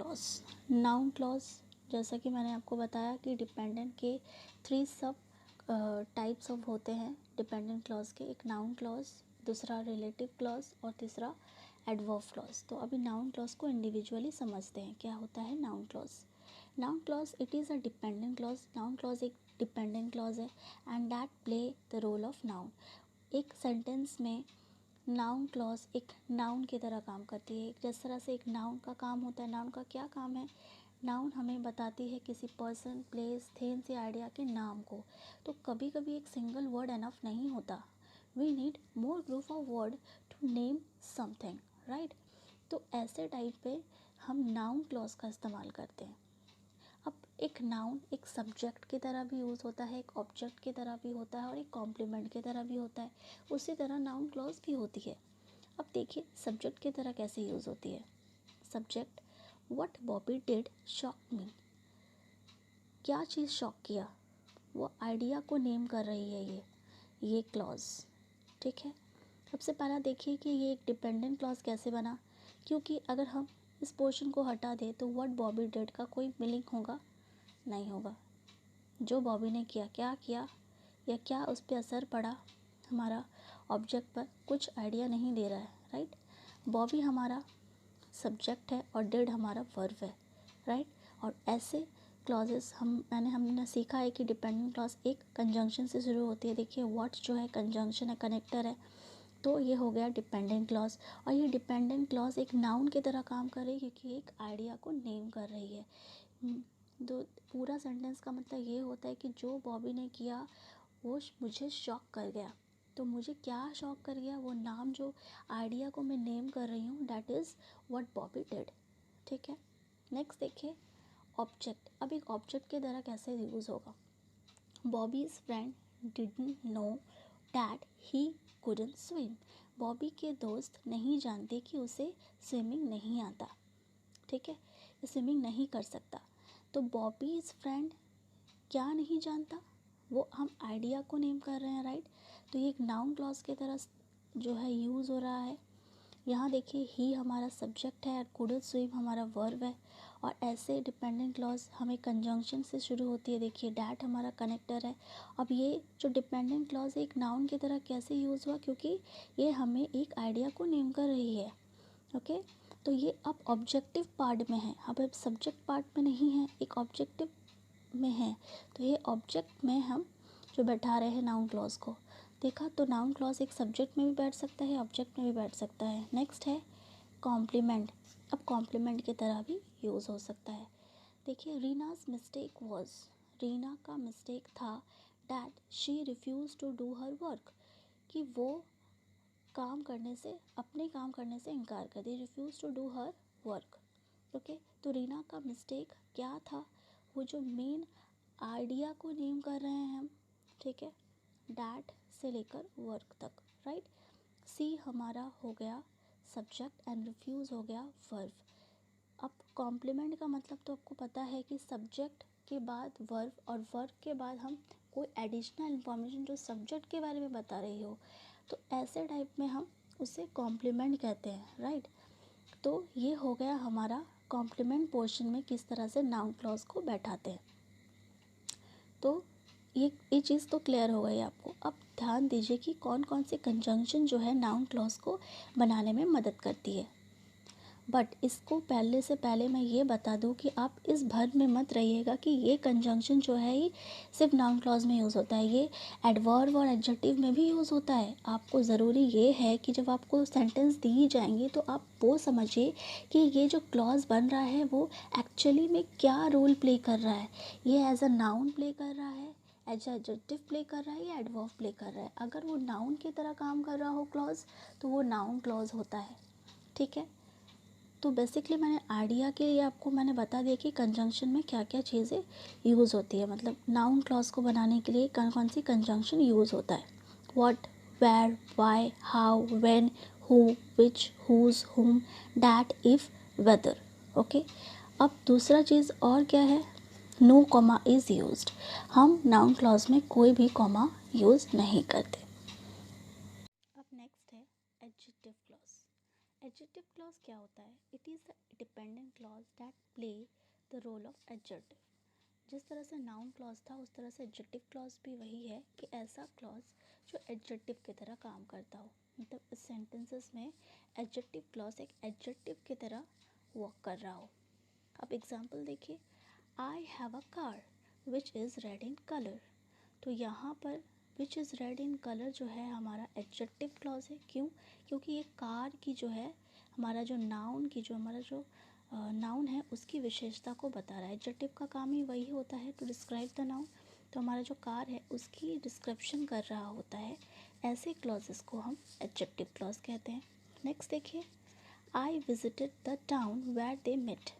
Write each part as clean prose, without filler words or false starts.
Clause. Noun clause, जैसा कि मैंने आपको बताया कि डिपेंडेंट के 3 सब टाइप्स ऑफ होते हैं डिपेंडेंट क्लॉज के। एक नाउन क्लॉज, दूसरा रिलेटिव क्लॉज और तीसरा एडवर्ब क्लॉज। तो अभी नाउन क्लॉज को इंडिविजुअली समझते हैं। क्या होता है noun clause? Noun clause it is a dependent clause. Noun clause एक डिपेंडेंट क्लॉज है and that play the role of noun. एक सेंटेंस में नाउन क्लॉज एक नाउन की तरह काम करती है। जिस तरह से एक नाउन का काम होता है, नाउन का क्या काम है? नाउन हमें बताती है किसी पर्सन, प्लेस, थिंग्स या आइडिया के नाम को। तो कभी कभी एक सिंगल वर्ड एनफ नहीं होता, we need more group of word to name something, right? तो ऐसे टाइप पे हम नाउन क्लॉज का इस्तेमाल करते हैं। अब एक नाउन एक सब्जेक्ट की तरह भी यूज़ होता है, एक ऑब्जेक्ट की तरह भी होता है और एक कॉम्प्लीमेंट की तरह भी होता है। उसी तरह नाउन क्लॉज भी होती है। अब देखिए सब्जेक्ट की तरह कैसे यूज़ होती है। Subject, what Bobby did shock me. क्या चीज़ शॉक किया? वो आइडिया को नेम कर रही है ये क्लॉज, ठीक है। सबसे पहला देखिए कि ये एक डिपेंडेंट क्लॉज कैसे बना, क्योंकि अगर हम इस पोर्शन को हटा दें तो व्हाट बॉबी डिड का कोई मीनिंग होगा? नहीं होगा। जो बॉबी ने किया, क्या किया या क्या उस पर असर पड़ा हमारा ऑब्जेक्ट पर, कुछ आइडिया नहीं दे रहा है, राइट। बॉबी हमारा सब्जेक्ट है और डिड हमारा वर्ब है, राइट। और ऐसे क्लॉजेस हमने सीखा है कि डिपेंडेंट क्लॉज एक कंजंक्शन से शुरू होती है। देखिए व्हाट जो है कंजंक्शन है, कनेक्टर है, तो ये हो गया डिपेंडेंट क्लॉज। और ये डिपेंडेंट क्लॉज एक नाउन की तरह काम कर रही है क्योंकि एक आइडिया को नेम कर रही है। तो पूरा सेंटेंस का मतलब ये होता है कि जो बॉबी ने किया वो मुझे शॉक कर गया। तो मुझे क्या शॉक कर गया? वो नाम जो आइडिया को मैं नेम कर रही हूँ, that is what Bobby did, ठीक है। नेक्स्ट देखिए ऑब्जेक्ट। अब एक ऑब्जेक्ट की तरह कैसे यूज़ होगा? Bobby's friend didn't know that he couldn't swim. Bobby के दोस्त नहीं जानते कि उसे स्विमिंग नहीं आता, ठीक है, स्विमिंग नहीं कर सकता। तो बॉबीज़ फ्रेंड क्या नहीं जानता? वो हम आइडिया को नेम कर रहे हैं, राइट। तो ये एक नाउन क्लॉज की तरह जो है यूज़ हो रहा है। यहाँ देखिए ही हमारा सब्जेक्ट है और कुडंट स्विम हमारा वर्ब है। और ऐसे डिपेंडेंट क्लॉज हमें कंजंक्शन से शुरू होती है। देखिए डैट हमारा कनेक्टर है। अब ये जो डिपेंडेंट क्लॉज एक नाउन की तरह कैसे यूज़ हुआ? क्योंकि ये हमें एक आइडिया को नेम कर रही है, ओके। तो ये अब ऑब्जेक्टिव पार्ट में है, अब सब्जेक्ट पार्ट में नहीं है, एक ऑब्जेक्टिव में है। तो ये ऑब्जेक्ट में हम जो बैठा रहे हैं नाउन क्लॉज को, देखा तो नाउन क्लॉज एक सब्जेक्ट में भी बैठ सकता है, ऑब्जेक्ट में भी बैठ सकता है। नेक्स्ट है कॉम्प्लीमेंट। अब कॉम्प्लीमेंट की तरह भी यूज़ हो सकता है। देखिए रीनाज मिस्टेक वॉज, रीना का मिस्टेक था that she refuse to do her work, कि वो काम करने से, अपने काम करने से इनकार कर दी, refuse to do her work, okay. तो रीना का मिस्टेक क्या था? वो जो मेन आइडिया को नेम कर रहे हैं हम, ठीक है, डैट से लेकर वर्क तक, राइट। सी हमारा हो गया सब्जेक्ट एंड रिफ्यूज़ हो गया वर्ब। अब कॉम्प्लीमेंट का मतलब तो आपको पता है कि सब्जेक्ट के बाद वर्ब और वर्ब के बाद हम कोई एडिशनल इंफॉर्मेशन जो सब्जेक्ट के बारे में बता रही हो, तो ऐसे टाइप में हम उसे कॉम्प्लीमेंट कहते हैं, राइट। तो ये हो गया हमारा कॉम्प्लीमेंट पोर्शन में किस तरह से नाउन क्लॉज को बैठाते हैं। तो ये चीज़ तो क्लियर हो गई आपको। अब ध्यान दीजिए कि कौन कौन से कंजंक्शन जो है नाउन क्लॉज को बनाने में मदद करती है। बट इसको पहले से पहले मैं ये बता दूं कि आप इस भर में मत रहिएगा कि ये कंजंक्शन जो है ही सिर्फ नाउन क्लॉज में यूज़ होता है, ये एडवर्ब और एडजेक्टिव में भी यूज़ होता है। आपको ज़रूरी ये है कि जब आपको सेंटेंस दी जाएंगी तो आप वो समझिए कि ये जो क्लॉज बन रहा है वो एक्चुअली में क्या रोल प्ले कर रहा है। ये एज अ नाउन प्ले कर रहा है, एज एडजेक्टिव प्ले कर रहा है या एडवर्ब प्ले कर रहा है। अगर वो नाउन की तरह काम कर रहा हो क्लॉज तो वो नाउन क्लॉज होता है, ठीक है। तो बेसिकली मैंने आइडिया के लिए आपको मैंने बता दिया कि कंजंक्शन में क्या क्या चीज़ें यूज़ होती है, मतलब नाउन क्लॉज को बनाने के लिए कौन कौन सी कंजंक्शन यूज़ होता है। What, where, why, how, when, who, which, whose, whom, that, if, whether, okay. अब दूसरा चीज़ और क्या है? No comma is used. हम नाउन क्लॉज में कोई भी कॉमा यूज़ नहीं करते। अब नेक्स्ट है एडजेक्टिव क्लॉज। एडजेक्टिव क्लॉज क्या होता है? It is the dependent clause that play the role of adjective. जिस तरह से नाउन क्लॉज था उस तरह से एडजेक्टिव क्लॉज भी वही है कि ऐसा क्लॉज जो एडजेक्टिव की तरह काम करता हो। मतलब इस सेंटेंसेस में एडजेक्टिव क्लॉज एक एडजेक्टिव की तरह वर्क कर रहा हो। अब एग्जांपल देखिए, I have a car which is red in colour. तो यहाँ पर which is red in colour जो है हमारा एडजेक्टिव क्लॉज है। क्यों? क्योंकि ये कार की जो है हमारा जो नाउन की जो हमारा जो नाउन है उसकी विशेषता को बता रहा है। एडजेक्टिव का काम ही वही होता है, टू डिस्क्राइब द नाउन। तो हमारा जो कार है उसकी डिस्क्रिप्शन कर रहा होता है। ऐसे क्लॉजेस को हम एडजेक्टिव क्लॉज कहते हैं। नेक्स्ट देखिए, I visited the town where they met.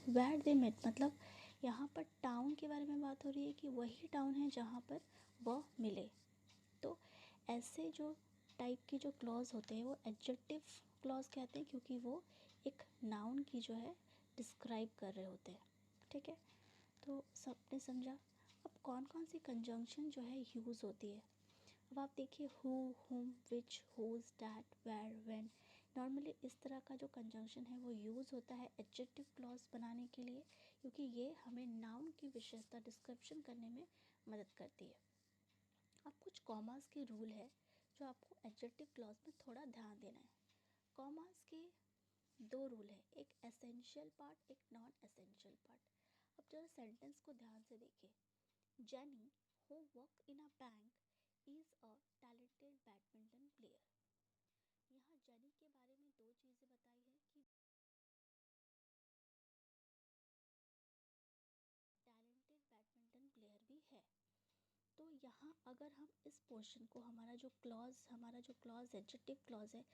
Where they met मतलब यहाँ पर टाउन के बारे में बात हो रही है कि वही टाउन है जहाँ पर वह मिले। तो ऐसे जो टाइप के जो क्लॉज होते हैं वो एडजेक्टिव क्लॉज कहते हैं, क्योंकि वो एक नाउन की जो है डिस्क्राइब कर रहे होते हैं। ठीक है, तो सबने समझा। अब कौन कौन सी कंजंक्शन जो है यूज़ होती है। अब आप देखिए, who, whom, which, whose, that, where, when. Normally इस तरह का जो कंजंक्शन है वो यूज़ होता है एडजेक्टिव क्लॉज बनाने के लिए, क्योंकि ये हमें नाउन की विशेषता डिस्क्रिप्शन करने में मदद करती है। अब कुछ कॉमास के रूल है जो आपको एडजेक्टिव क्लॉज में थोड़ा ध्यान देना है। कॉमास के दो रूल है, एक एसेंशियल पार्ट, एक नॉन एसेंशियल पार्ट। अब जरा सेंटेंस को ध्यान से देखिए। Jenny who work in a bank is a talented badminton player. यहाँ जेनी के बारे में दो चीज़ें बताई है कि टैलेंटेड बैडमिंटन प्लेयर भी है। तो यहाँ अगर हम इस पोर्शन को हमारा जो क्लॉज एडजेक्टिव क्लॉज है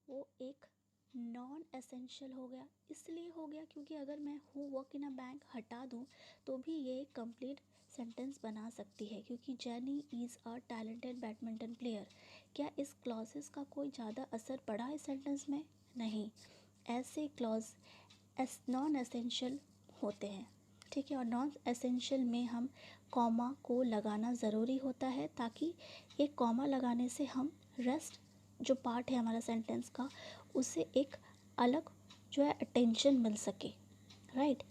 वो एक नॉन एसेंशियल हो गया। इसलिए हो गया क्योंकि अगर मैं who work in a bank हटा दूँ तो भी ये कंप्लीट सेंटेंस बना सकती है, क्योंकि jenny is a talented badminton player. क्या इस क्लॉजेस का कोई ज़्यादा असर पड़ा है सेंटेंस में? नहीं। ऐसे क्लॉज नॉन एसेंशियल होते हैं। ठीक है, और नॉन एसेंशियल में हम कॉमा को लगाना ज़रूरी होता है, ताकि एक कॉमा लगाने से हम रेस्ट जो पार्ट है हमारा सेंटेंस का उसे एक अलग जो है अटेंशन मिल सके। राइट।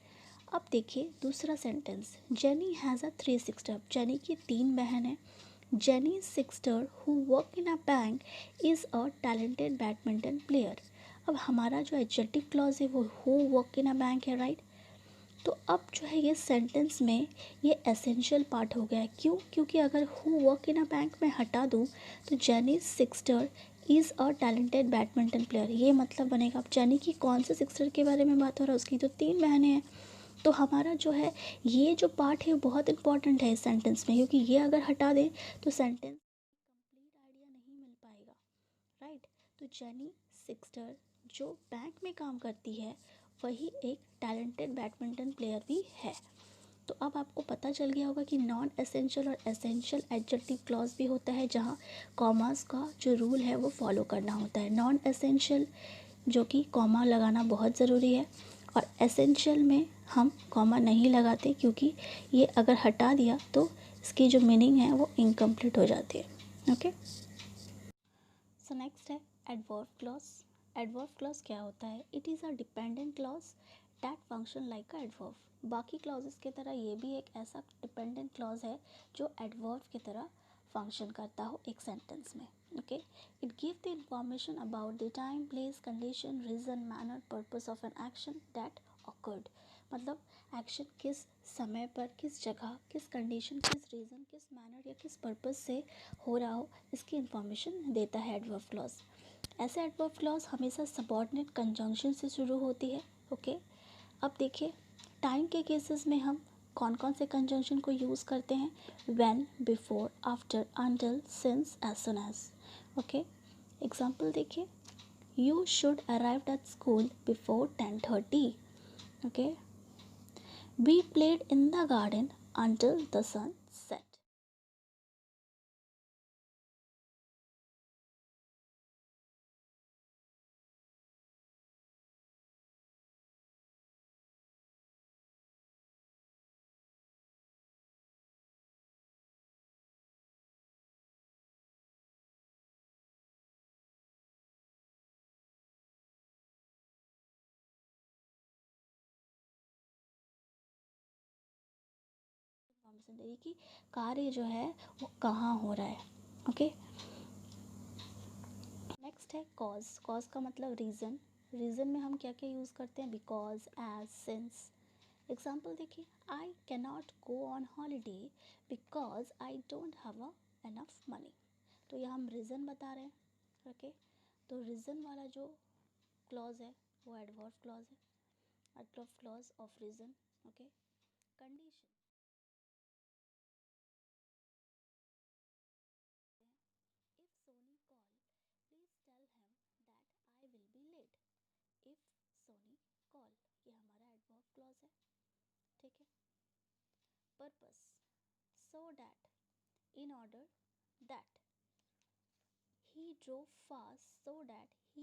अब देखिए दूसरा sentence, jenny has a 3 sister. Jenny की 3 बहन है। Jenny sister who work in a bank is a talented badminton player. अब हमारा जो एडजेक्टिव क्लॉज है वो who work in a bank है। राइट। तो अब जो है ये सेंटेंस में ये एसेंशियल पार्ट हो गया है। क्यों? क्योंकि अगर who work in a bank में हटा दूँ तो jenny sister is a talented badminton player, ये मतलब बनेगा। अब जेनी की कौन से सिस्टर के बारे में बात हो रहा है? उसकी तो 3 बहनें हैं। तो हमारा जो है ये जो पार्ट है बहुत इंपॉर्टेंट है इस सेंटेंस में, क्योंकि ये अगर हटा दें तो सेंटेंस कंप्लीट आइडिया नहीं मिल पाएगा। राइट। तो जेनी सिस्टर जो बैंक में काम करती है वही एक टैलेंटेड बैडमिंटन प्लेयर भी है। तो अब आपको पता चल गया होगा कि नॉन एसेंशियल और एसेंशियल एडजेक्टिव क्लॉज भी होता है, जहाँ कॉमास का जो रूल है वो फॉलो करना होता है। नॉन एसेंशियल जो कि कॉमा लगाना बहुत ज़रूरी है, और एसेंशियल में हम कॉमा नहीं लगाते, क्योंकि ये अगर हटा दिया तो इसकी जो मीनिंग है वो इनकम्प्लीट हो जाती है। ओके, सो नेक्स्ट है एडवर्ब क्लॉज। एडवर्ब क्लॉज क्या होता है? It is a dependent clause that function like a adverb. बाकी क्लॉजेस की तरह ये भी एक ऐसा डिपेंडेंट क्लॉज है जो एडवर्ब की तरह फंक्शन करता हो एक सेंटेंस में। Okay, it give the information about the time, place, condition, reason, manner, purpose of an action that awkward. मतलब एक्शन किस समय पर, किस जगह, किस कंडीशन, किस रीज़न, किस मैनर या किस पर्पस से हो रहा हो, इसकी इंफॉर्मेशन देता है एडवर्ब क्लॉज। ऐसे एडवर्ब क्लॉज हमेशा सबऑर्डिनेट कंजंक्शन से शुरू होती है। ओके, अब देखिए टाइम के केसेस में हम कौन कौन से कंजंक्शन को यूज़ करते हैं? When, before, after, until, since, as soon as. Okay, example देखिए, you should arrive at school before 10:30। Okay, we played in the garden until the sun set. Information दे रही कि कार्य जो है वो कहाँ हो रहा है। ओके, नेक्स्ट है कॉज। कॉज का मतलब रीज़न। रीज़न में हम क्या क्या यूज़ करते हैं, बिकॉज, एज, सिंस। एग्जाम्पल देखिए, I can not go on holiday because I don't have a enough money. तो यहाँ हम रीज़न बता रहे हैं। ओके, तो रीज़न वाला जो क्लॉज है वो एडवर्ब क्लॉज है, adverb clause of reason. Okay, condition, if Soni call please tell him that I will be late. If Soni call, ये हमारा एडवर्ब क्लॉज है। ठीक है, purpose, so that, in order that, he drove fast so that he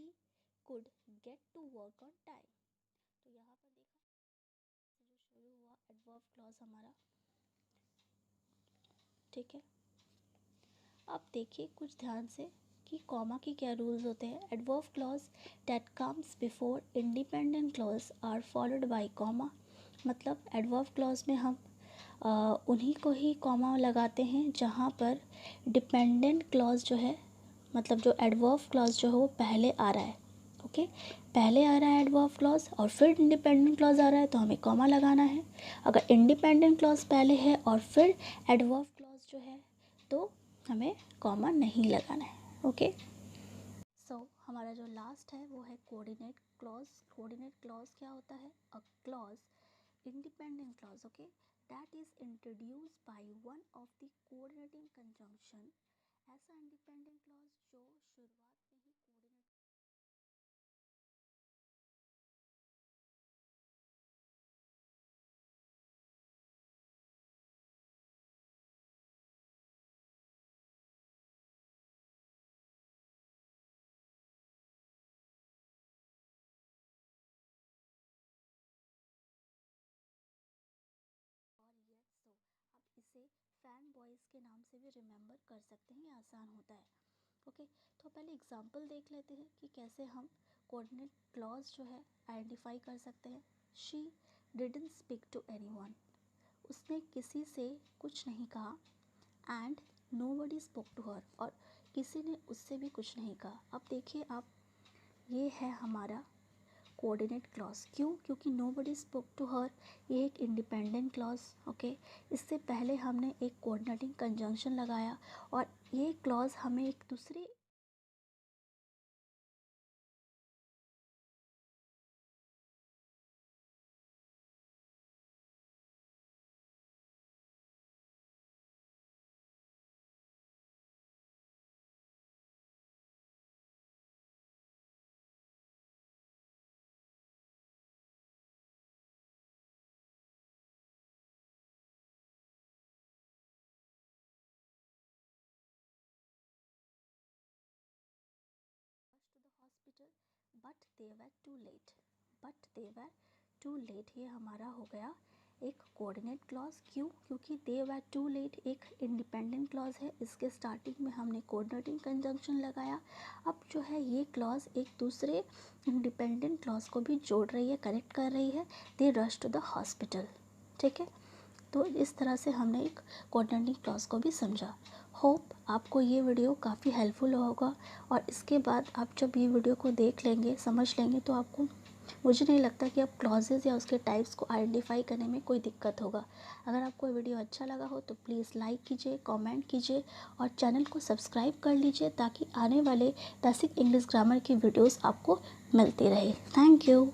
could get to work on time। तो यहाँ पर देखा जो शुरू हुआ एडवर्ब क्लॉज हमारा। ठीक है, अब देखिए कुछ ध्यान से कि कॉमा की क्या रूल्स होते हैं। Adverb clause that comes before independent clause are followed by comma. मतलब एडवर्ब क्लॉज में हम उन्हीं को ही कॉमा लगाते हैं जहाँ पर डिपेंडेंट क्लॉज जो है, मतलब जो एडवर्ब क्लॉज जो है वो पहले आ रहा है। ओके, पहले आ रहा है एडवर्ब क्लॉज और फिर इंडिपेंडेंट क्लॉज आ रहा है तो हमें कॉमा लगाना है। अगर इंडिपेंडेंट क्लॉज पहले है और फिर एडवर्ब क्लॉज जो है तो हमें कॉमा नहीं लगाना है। ओके, सो हमारा जो लास्ट है वो है कोऑर्डिनेट क्लॉज। कोऑर्डिनेट क्लॉज क्या होता है, a clause, independent clause, okay, that is introduced by one of the coordinating conjunction. ऐसा इंडिपेंडेंट क्लॉज जो शुरुआत में ही कोऑर्डिनेट और यस, सो आप इसे फैन बॉयज़ के नाम से भी रिमेंबर कर सकते हैं, ये आसान होता है। ओके, तो पहले एग्जांपल देख लेते हैं कि कैसे हम कोऑर्डिनेट क्लॉज जो है आइडेंटिफाई कर सकते हैं। She didn't speak to anyone, उसने किसी से कुछ नहीं कहा। And nobody spoke to her, और किसी ने उससे भी कुछ नहीं कहा। अब देखिए आप, ये है हमारा कोऑर्डिनेट क्लॉज। क्यों, क्योंकि नोबडी स्पोक टू हर ये एक इंडिपेंडेंट क्लॉज। ओके, इससे पहले हमने एक कोऑर्डिनेटिंग कंजंक्शन लगाया और ये क्लॉज हमें एक दूसरे to the hospital but they were too late। but they were too late ये हमारा हो गया एक कोऑर्डिनेट क्लॉज। क्यों, क्योंकि they were too late एक इंडिपेंडेंट क्लॉज है, इसके स्टार्टिंग में हमने कोऑर्डिनेटिंग कंजंक्शन लगाया। अब जो है ये क्लॉज एक दूसरे इंडिपेंडेंट क्लॉज को भी जोड़ रही है, कनेक्ट कर रही है। they rushed to the hospital। ठीक है, तो इस तरह से हमने एक कोऑर्डिनेटिंग क्लॉज को भी समझा। होप आपको ये वीडियो काफ़ी हेल्पफुल होगा और इसके बाद आप जब ये वीडियो को देख लेंगे, समझ लेंगे, तो आपको, मुझे नहीं लगता कि आप क्लॉजेज़ या उसके टाइप्स को आइडेंटिफाई करने में कोई दिक्कत होगा। अगर आपको ये वीडियो अच्छा लगा हो तो प्लीज़ लाइक कीजिए, कमेंट कीजिए और चैनल को सब्सक्राइब कर लीजिए ताकि आने वाले बेसिक इंग्लिश ग्रामर की वीडियोस आपको मिलती रहे। Thank you.